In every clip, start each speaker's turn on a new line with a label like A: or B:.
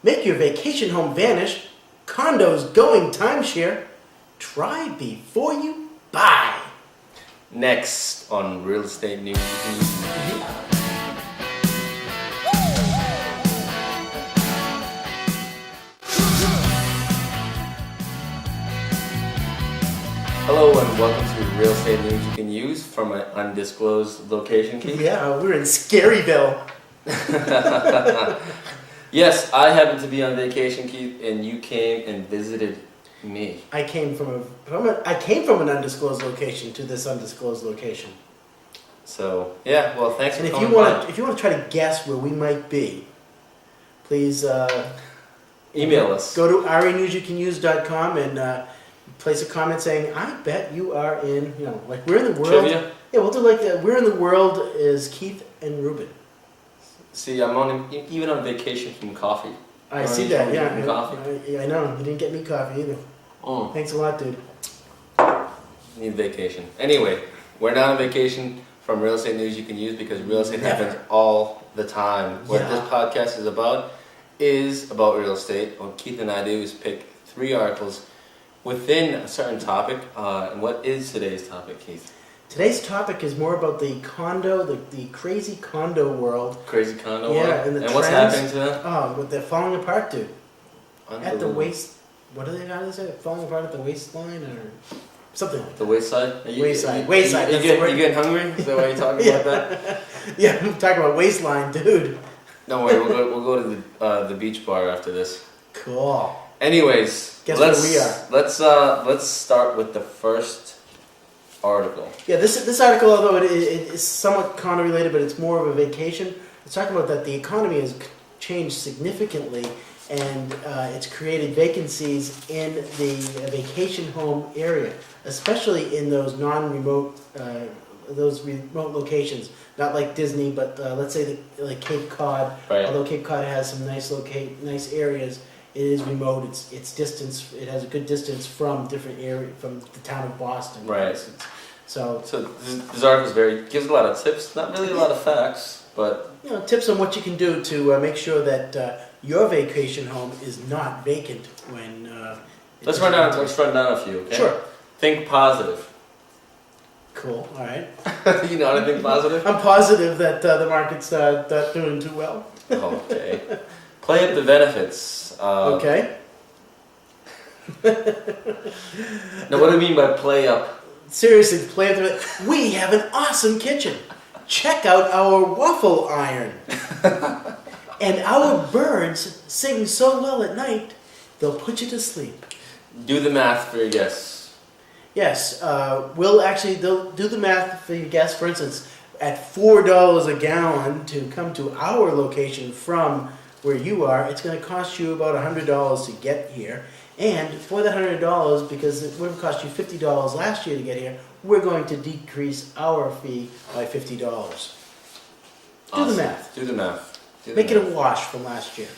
A: Make your vacation home vanish. Condos going timeshare. Try before you buy.
B: Next on Real Estate News. Hello and welcome to Real Estate News you can use from an undisclosed location, Keith.
A: Yeah, we're in Scaryville.
B: Yes, I happened to be on vacation, Keith, and you came and visited me.
A: I came from an undisclosed location to this undisclosed location.
B: So yeah, well, thanks for
A: And
B: coming
A: if you want to try to guess where we might be, please
B: email us.
A: Go to renewsyoucanuse.com and place a comment saying, "I bet you are in," like we're in the world.
B: Trivia?
A: Yeah, we'll do like we're in the world is Keith and Ruben.
B: See, I'm even on vacation from coffee.
A: I see that. Yeah,
B: I
A: I know. You didn't get me coffee either.
B: Oh.
A: Thanks a lot, dude.
B: Need vacation. Anyway, we're not on vacation from Real Estate News you can use because real estate happens all the time. What this podcast is about real estate. What Keith and I do is pick 3 articles within a certain topic. And what is today's topic, Keith?
A: Today's topic is more about the condo, the crazy condo world.
B: Crazy condo world?
A: Yeah, and
B: what's happening to them?
A: Oh, they're falling apart, dude. At the waist, what do they got to say? Falling apart at the waistline or something like that.
B: The wayside?
A: Wayside.
B: You getting hungry? Is that why you're talking about that?
A: Yeah, I'm talking about waistline, dude.
B: Don't worry, we'll go to the beach bar after this.
A: Cool.
B: Anyways,
A: guess where we are.
B: Let's start with the first article.
A: Yeah, this article, although it is somewhat condo related, but it's more of a vacation. It's talking about that the economy has changed significantly, and it's created vacancies in the vacation home area, especially in those non-remote, remote locations. Not like Disney, but let's say like Cape Cod.
B: Right.
A: Although Cape Cod has some nice areas, it is remote. It's distance. It has a good distance from different from the town of Boston.
B: Right.
A: So
B: this article gives a lot of tips, not really a lot of facts, but
A: tips on what you can do to make sure that your vacation home is not vacant when.
B: Let's run down a few. Okay?
A: Sure.
B: Think positive.
A: Cool. All right.
B: You know how to think positive?
A: I'm positive that the market's not doing too well.
B: Okay. Play up the benefits.
A: Okay.
B: Now, what do you mean by play up?
A: Seriously, play up the. We have an awesome kitchen. Check out our waffle iron. And our birds sing so well at night, they'll put you to sleep.
B: Do the math for your guests.
A: Yes, they'll do the math for your guests. For instance, at $4 a gallon to come to our location from where you are, it's going to cost you about $100 to get here. And for that $100, because it would have cost you $50 last year to get here, we're going to decrease our fee by $50.
B: Awesome.
A: Do the math.
B: Do the math.
A: Make it a wash from last year.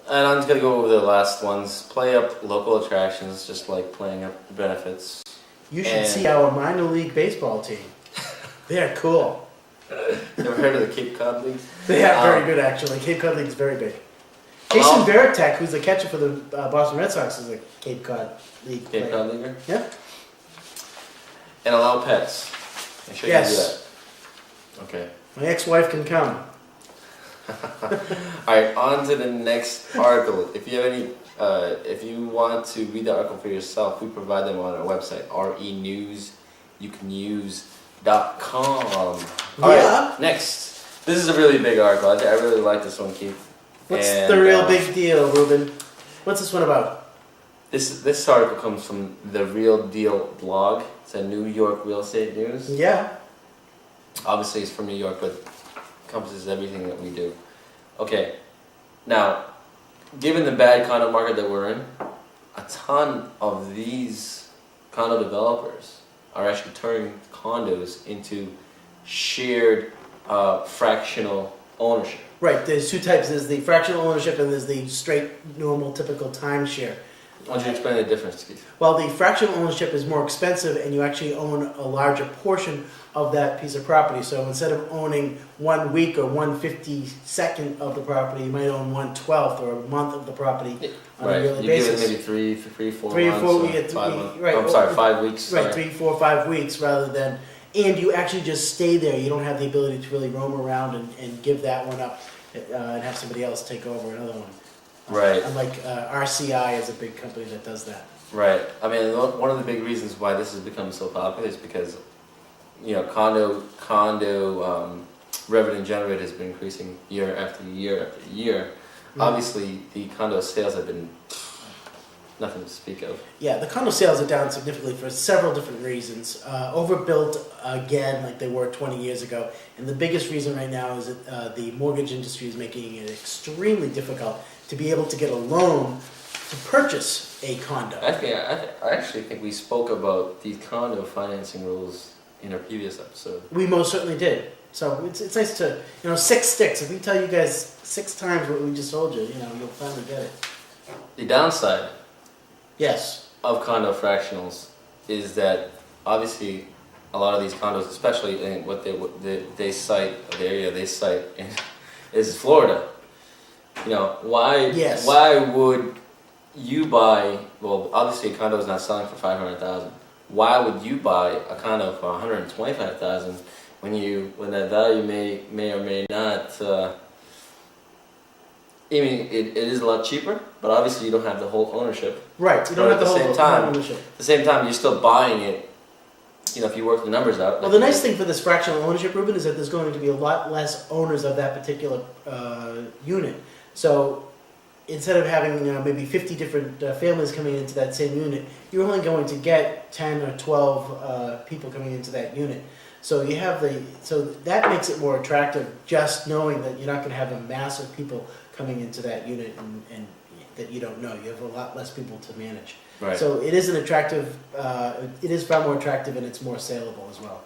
B: And I'm just going to go over the last ones. Play up local attractions, just like playing up the benefits.
A: You should see our minor league baseball team. They're cool.
B: Never heard of the Cape Cod League?
A: They are very good, actually. Cape Cod League is very big. Jason Varitek, who's the catcher for the Boston Red Sox, is a Cape Cod League player.
B: Cape Cod Leaguer?
A: Yeah.
B: And allow pets. Make sure you do that. Okay.
A: My ex-wife can come.
B: Alright, on to the next article. If you have any, if you want to read the article for yourself, we provide them on our website, renewsyoucanuse.com. Alright, next. This is a really big article. I really like this one, Keith.
A: What's the real big deal, Ruben? What's this one about?
B: This article comes from the Real Deal blog. It's a New York real estate news.
A: Yeah.
B: Obviously, it's from New York, but encompasses everything that we do. Okay, now, given the bad condo market that we're in, a ton of these condo developers are actually turning condos into shared fractional ownership.
A: Right, there's 2 types. There's the fractional ownership and there's the straight, normal, typical timeshare.
B: Why don't you explain the difference, Keith?
A: Well, the fractional ownership is more expensive and you actually own a larger portion of that piece of property. So instead of owning 1 week or 1/52nd of the property, you might own 1/12 or a month of the property on a
B: Right.
A: yearly
B: You
A: basis.
B: give it maybe 4
A: 3 or
B: months.
A: 4,
B: Or
A: we get
B: 5
A: three-
B: months.
A: right,
B: I'm sorry, 5 weeks.
A: Right,
B: Sorry.
A: 3, 4, 5 weeks rather than, and you actually just stay there. You don't have the ability to really roam around and give that one up and have somebody else take over another one.
B: Right.
A: Unlike RCI is a big company that does that.
B: Right. I mean, one of the big reasons why this has become so popular is because, condo revenue generated has been increasing year after year after year. Obviously, the condo sales have been nothing to speak of.
A: Yeah, the condo sales are down significantly for several different reasons. Overbuilt again, like they were 20 years ago, and the biggest reason right now is that the mortgage industry is making it extremely difficult to be able to get a loan to purchase a condo.
B: I actually think we spoke about these condo financing rules in our previous episode.
A: We most certainly did. So it's nice to, 6 sticks. If we tell you guys 6 times what we just told you, you'll finally get it.
B: The downside
A: Yes.
B: of condo fractionals is that obviously a lot of these condos, especially in what they cite, the area they cite in, is Florida. Why?
A: Yes.
B: Why would you buy? Well, obviously a condo is not selling for $500,000. Why would you buy a condo for $125,000 when that value may or may not? It is a lot cheaper, but obviously you don't have the whole ownership.
A: Right. You don't have the whole ownership.
B: At the same time, you're still buying it. If you work the numbers out.
A: Well, the nice thing for this fractional ownership, Ruben, is that there's going to be a lot less owners of that particular unit. So instead of having maybe 50 different families coming into that same unit, you're only going to get 10 or 12 people coming into that unit. So that makes it more attractive, just knowing that you're not going to have a mass of people coming into that unit and that you don't know. You have a lot less people to manage.
B: Right.
A: So it is an attractive. It is far more attractive, and it's more saleable as well.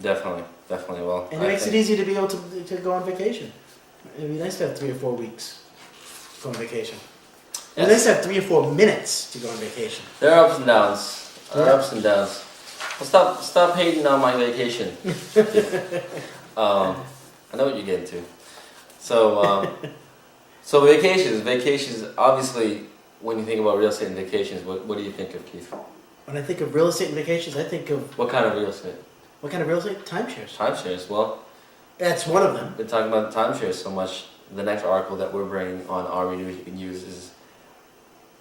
B: Definitely. Well,
A: And it makes it easier to be able to go on vacation. It'd be nice to have 3 or 4 weeks to go on vacation. It'd be nice to have 3 or 4 minutes to go on vacation.
B: There are ups and downs. Well, stop hating on my vacation. I know what you're getting to. So vacations. Obviously, when you think about real estate and vacations, what do you think of, Keith?
A: When I think of real estate and vacations, I think of
B: What kind of real estate?
A: what kind of real estate? Timeshares.
B: Timeshares. Well,
A: That's one of them.
B: been talking about timeshares so much. The next article that we're bringing on our reviews you can use is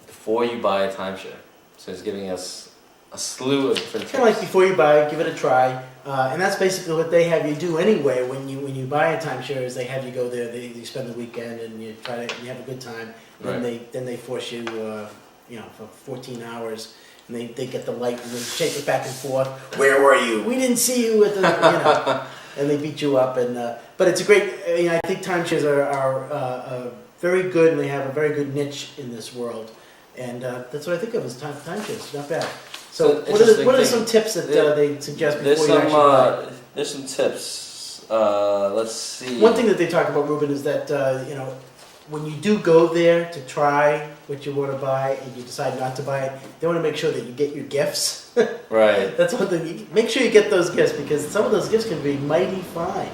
B: before you buy a timeshare. So it's giving us a slew of different
A: Kind of like
B: tips.
A: before you buy, give it a try, and that's basically what they have you do anyway. When you buy a timeshare, is they have you go there. You spend the weekend and you have a good time. And
B: Right.
A: then they force you, for 14 hours, and they get the light and they shake it back and forth. Where were you? We didn't see you at the, and they beat you up. But it's a great. I think timeshares are very good, and they have a very good niche in this world. And that's what I think of as timeshares. Not bad. So what are some tips that they suggest before you actually buy?
B: There's some tips. Let's see.
A: One thing that they talk about, Ruben, is that when you do go there to try what you want to buy and you decide not to buy it, they want to make sure that you get your gifts.
B: Right.
A: That's one thing. Make sure you get those gifts because some of those gifts can be mighty fine.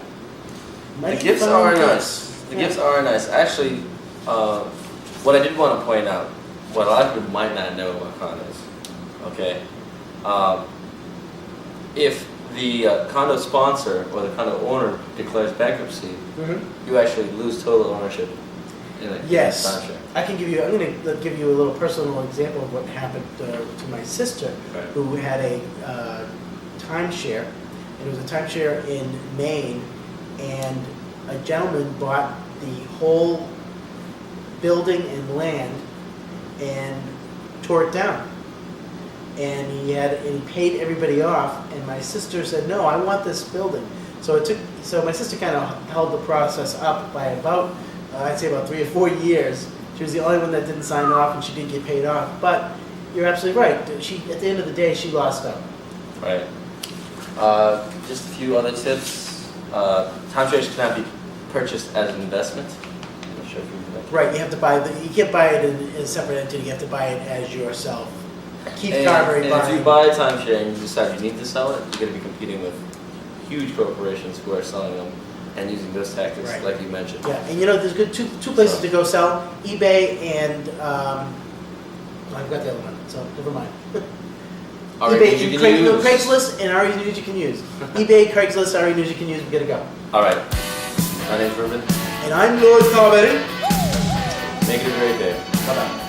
B: The gifts are nice. The gifts are nice. Actually, what I did want to point out, what a lot of people might not know about condos, okay? If the condo sponsor or the condo owner declares bankruptcy, you actually lose total ownership in a
A: Yes.
B: timeshare.
A: I'm going to give you a little personal example of what happened to my sister,
B: Right.
A: who had a timeshare. It was a timeshare in Maine, and a gentleman bought the whole building and land and tore it down. And he paid everybody off, and my sister said, "No, I want this building." So my sister kind of held the process up by about, I'd say about 3 or 4 years. She was the only one that didn't sign off, and she did get paid off. But you're absolutely right. At the end of the day, she lost out.
B: Right. Just a few other tips. Timeshares cannot be purchased as an investment. I'm not sure if you know that.
A: Right, you have to you can't buy it in a separate entity. You have to buy it as yourself. Keith
B: And
A: Carberry
B: if you buy a timeshare and you decide you need to sell it, you're going to be competing with huge corporations who are selling them and using those tactics,
A: Right.
B: like you mentioned.
A: Yeah, and you know, there's good two places to go sell: eBay and I've got the other one, so never mind.
B: All right,
A: eBay
B: you
A: and
B: can use.
A: Craigslist and RE News you can use. eBay, Craigslist, RE News you can use. We gotta go.
B: All right. My name's Ruben.
A: And I'm Lord Carberry.
B: Make it a great day.
A: Bye bye.